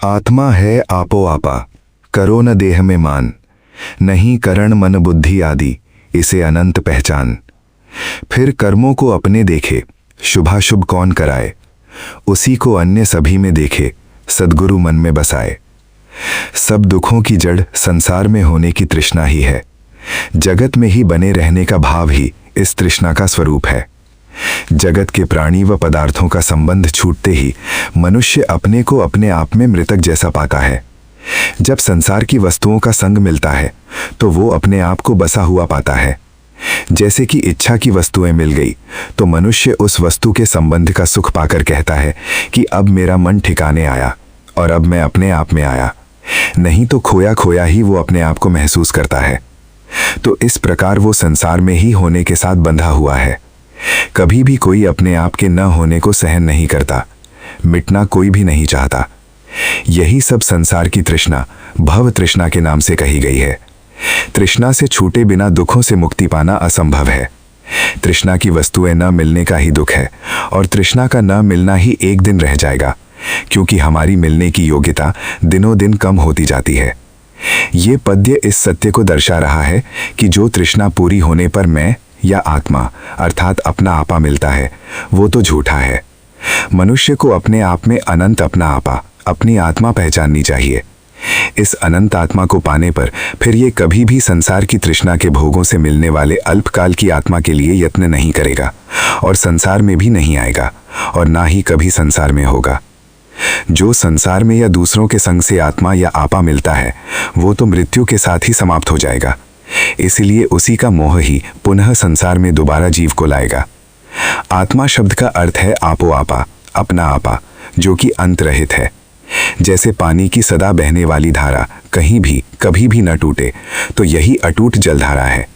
आत्मा है आपो आपा, करो न देह में मान, नहीं करण मन बुद्धि आदि, इसे अनंत पहचान। फिर कर्मों को अपने देखे, शुभाशुभ कौन कराए, उसी को अन्य सभी में देखे, सद्गुरु मन में बसाए। सब दुखों की जड़ संसार में होने की तृष्णा ही है। जगत में ही बने रहने का भाव ही इस तृष्णा का स्वरूप है। जगत के प्राणी व पदार्थों का संबंध छूटते ही मनुष्य अपने को अपने आप में मृतक जैसा पाता है। जब संसार की वस्तुओं का संग मिलता है तो वो अपने आप को बसा हुआ पाता है। जैसे कि इच्छा की वस्तुएं मिल गई तो मनुष्य उस वस्तु के संबंध का सुख पाकर कहता है कि अब मेरा मन ठिकाने आया और अब मैं अपने आप में आया। नहीं तो खोया खोया ही वो अपने आप को महसूस करता है। तो इस प्रकार वो संसार में ही होने के साथ बंधा हुआ है। कभी भी कोई अपने आप के न होने को सहन नहीं करता, मिटना कोई भी नहीं चाहता। यही सब संसार की तृष्णा भव तृष्णा के नाम से कही गई है। तृष्णा से छूटे बिना दुखों से मुक्ति पाना असंभव है। तृष्णा की वस्तुएं न मिलने का ही दुख है और तृष्णा का न मिलना ही एक दिन रह जाएगा, क्योंकि हमारी मिलने की योग्यता दिनों दिन कम होती जाती है। ये पद्य इस सत्य को दर्शा रहा है कि जो तृष्णा पूरी होने पर मैं या आत्मा अर्थात अपना आपा मिलता है वो तो झूठा है। मनुष्य को अपने आप में अनंत अपना आपा अपनी आत्मा पहचाननी चाहिए। इस अनंत आत्मा को पाने पर फिर ये कभी भी संसार की तृष्णा के भोगों से मिलने वाले अल्पकाल की आत्मा के लिए यत्न नहीं करेगा और संसार में भी नहीं आएगा और ना ही कभी संसार में होगा। जो संसार में या दूसरों के संग से आत्मा या आपा मिलता है वो तो मृत्यु के साथ ही समाप्त हो जाएगा। इसलिए उसी का मोह ही पुनः संसार में दोबारा जीव को लाएगा। आत्मा शब्द का अर्थ है आपो आपा, अपना आपा, जो कि अंत रहित है। जैसे पानी की सदा बहने वाली धारा कहीं भी कभी भी न टूटे, तो यही अटूट जलधारा है।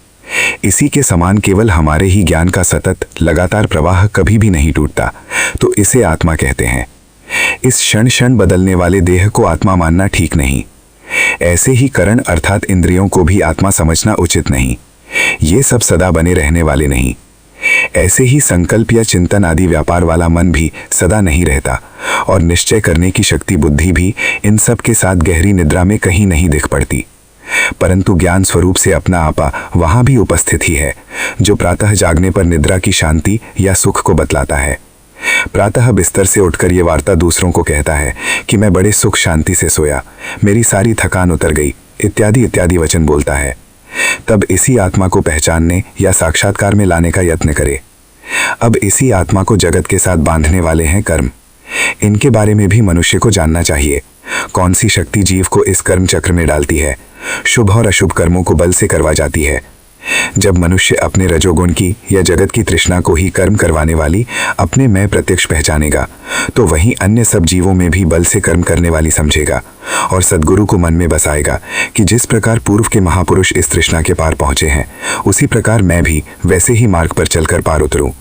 इसी के समान केवल हमारे ही ज्ञान का सतत लगातार प्रवाह कभी भी नहीं टूटता, तो इसे आत्मा कहते हैं। इस क्षण क्षण बदलने वाले देह को आत्मा मानना ठीक नहीं। ऐसे ही करण अर्थात इंद्रियों को भी आत्मा समझना उचित नहीं। ये सब सदा बने रहने वाले नहीं। ऐसे ही संकल्प या चिंतन आदि व्यापार वाला मन भी सदा नहीं रहता और निश्चय करने की शक्ति बुद्धि भी इन सब के साथ गहरी निद्रा में कहीं नहीं दिख पड़ती। परंतु ज्ञान स्वरूप से अपना आपा वहां भी उपस्थित ही है, जो प्रातः जागने पर निद्रा की शांति या सुख को बतलाता है। प्रातः बिस्तर से उठकर ये वार्ता दूसरों को कहता है कि मैं बड़े सुख शांति से सोया, मेरी सारी थकान उतर गई, इत्यादि इत्यादि वचन बोलता है। तब इसी आत्मा को पहचानने या साक्षात्कार में लाने का यत्न करे। अब इसी आत्मा को जगत के साथ बांधने वाले हैं कर्म। इनके बारे में भी मनुष्य को जानना चाहिए। कौन सी शक्ति जीव को इस कर्म चक्र में डालती है, शुभ और अशुभ कर्मों को बल से करवा जाती है। जब मनुष्य अपने रजोगुण की या जगत की तृष्णा को ही कर्म करवाने वाली अपने मैं प्रत्यक्ष पहचानेगा, तो वहीं अन्य सब जीवों में भी बल से कर्म करने वाली समझेगा और सद्गुरु को मन में बसाएगा कि जिस प्रकार पूर्व के महापुरुष इस तृष्णा के पार पहुंचे हैं, उसी प्रकार मैं भी वैसे ही मार्ग पर चलकर पार उतरूं।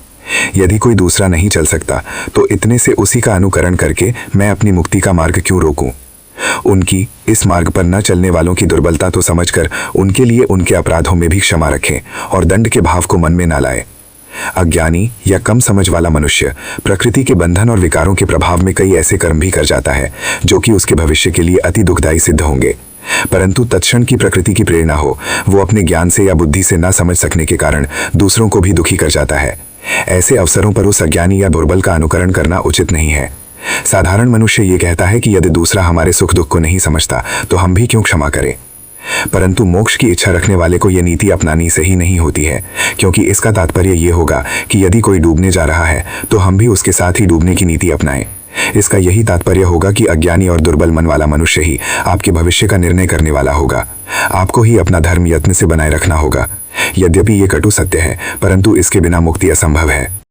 यदि कोई दूसरा नहीं चल सकता तो इतने से उसी का अनुकरण करके मैं अपनी मुक्ति का मार्ग क्यों रोकूं? उनकी इस मार्ग पर न चलने वालों की दुर्बलता तो समझकर उनके लिए उनके अपराधों में भी क्षमा रखें और दंड के भाव को मन में न लाए। अज्ञानी या कम समझ वाला मनुष्य प्रकृति के बंधन और विकारों के प्रभाव में कई ऐसे कर्म भी कर जाता है जो कि उसके भविष्य के लिए अति दुखदायी सिद्ध होंगे। परंतु तत्क्षण की प्रकृति की प्रेरणा हो, वो अपने ज्ञान से या बुद्धि से न समझ सकने के कारण दूसरों को भी दुखी कर जाता है। ऐसे अवसरों पर उस अज्ञानी या दुर्बल का अनुकरण करना उचित नहीं है। साधारण मनुष्य ये कहता है कि यदि दूसरा हमारे सुख दुख को नहीं समझता तो हम भी क्यों क्षमा करें। परंतु मोक्ष की इच्छा रखने वाले को यह नीति अपनानी सही नहीं होती है, क्योंकि इसका तात्पर्य ये होगा कि यदि कोई डूबने जा रहा है तो हम भी उसके साथ ही डूबने की नीति अपनाएं। इसका यही तात्पर्य होगा कि अज्ञानी और दुर्बल मन वाला मनुष्य ही आपके भविष्य का निर्णय करने वाला होगा। आपको ही अपना धर्म यत्न से बनाए रखना होगा। यद्यपि ये कटु सत्य है, परंतु इसके बिना मुक्ति असंभव है।